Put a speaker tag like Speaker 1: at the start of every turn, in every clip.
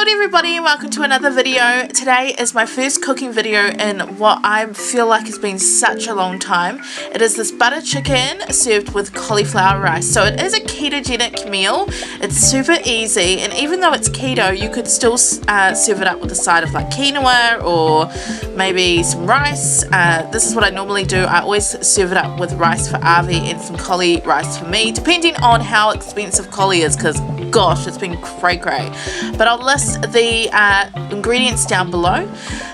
Speaker 1: Kia ora everybody and welcome to another video. Today is my first cooking video in what I feel like has been such a long time. It is this butter chicken served with cauliflower rice. So it is a ketogenic meal. It's super easy, and even though it's keto, you could still serve it up with a side of like quinoa or maybe some rice. This is what I normally do. I always serve it up with rice for Avi and some cauli rice for me, depending on how expensive cauli is, because gosh, it's been cray. But I'll list the ingredients down below.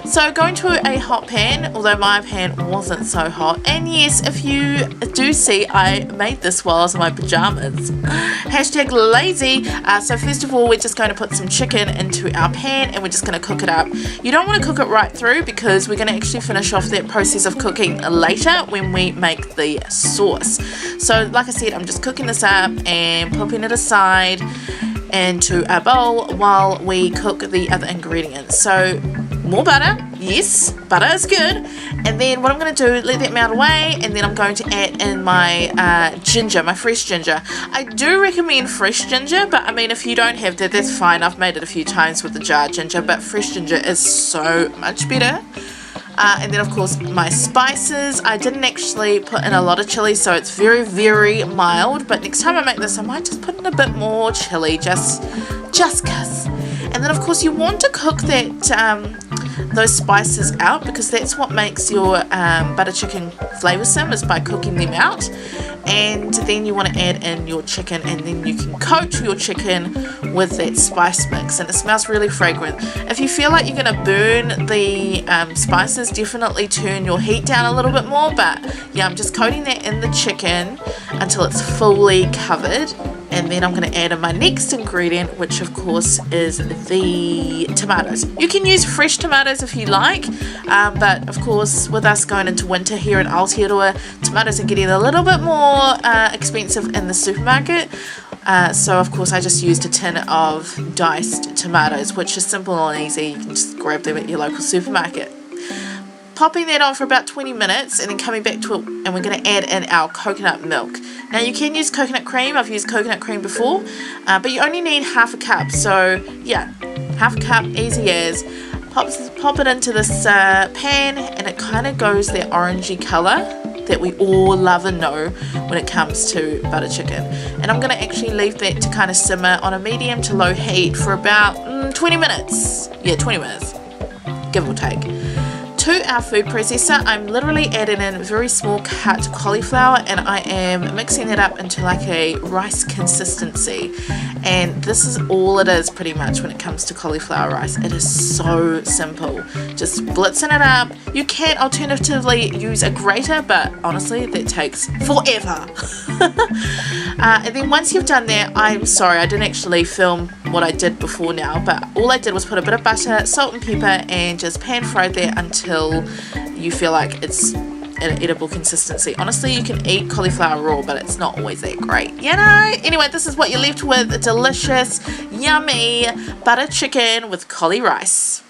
Speaker 1: So going to a hot pan, although my pan wasn't so hot. And yes, if you do see, I made this while I was in my pajamas. Hashtag lazy. So first of all, we're just going to put some chicken into our pan and we're just going to cook it up. You don't want to cook it right through because we're going to actually finish off that process of cooking later when we make the sauce. So like I said, I'm just cooking this up and popping it aside into a bowl while we cook the other ingredients. So more butter, yes, butter is good. And then what I'm going to do, let that melt away, and then I'm going to add in my ginger, my fresh ginger. I do recommend fresh ginger, but I mean if you don't have that, that's fine. I've made it a few times with the jar ginger, but fresh ginger is so much better. And then of course my spices. I didn't actually put in a lot of chili, so it's very mild, but next time I make this I might just put in a bit more chili, just cuz. And then of course you want to cook that those spices out, because that's what makes your butter chicken flavoursome, is by cooking them out. And then you want to add in your chicken, and then you can coat your chicken with that spice mix, and it smells really fragrant. If you feel like you're going to burn the spices, definitely turn your heat down a little bit more. But yeah, I'm just coating that in the chicken until it's fully covered. And then I'm going to add in my next ingredient, which of course is the tomatoes. You can use fresh tomatoes if you like, but of course with us going into winter here in Aotearoa, tomatoes are getting a little bit more expensive in the supermarket. So of course I just used a tin of diced tomatoes, which is simple and easy. You can just grab them at your local supermarket. Popping that on for about 20 minutes and then coming back to it, and we're going to add in our coconut milk. Now you can use coconut cream. I've used coconut cream before, but you only need half a cup. So yeah, half a cup, easy as. Pop it into this pan, and it kind of goes that orangey colour that we all love and know when it comes to butter chicken. And I'm going to actually leave that to kind of simmer on a medium to low heat for about 20 minutes. Yeah, 20 minutes, give or take. To our food processor, I'm literally adding in very small cut cauliflower, and I am mixing that up into like a rice consistency. And this is all it is pretty much when it comes to cauliflower rice. It is so simple. Just blitzing it up. You can alternatively use a grater, but honestly that takes forever. And then once you've done that, I'm sorry I didn't actually film what I did before now, but all I did was put a bit of butter, salt and pepper, and just pan fry that until you feel like it's an edible consistency. Honestly, you can eat cauliflower raw, but it's not always that great, you know. Anyway, this is what you're left with: a delicious, yummy butter chicken with cauli rice.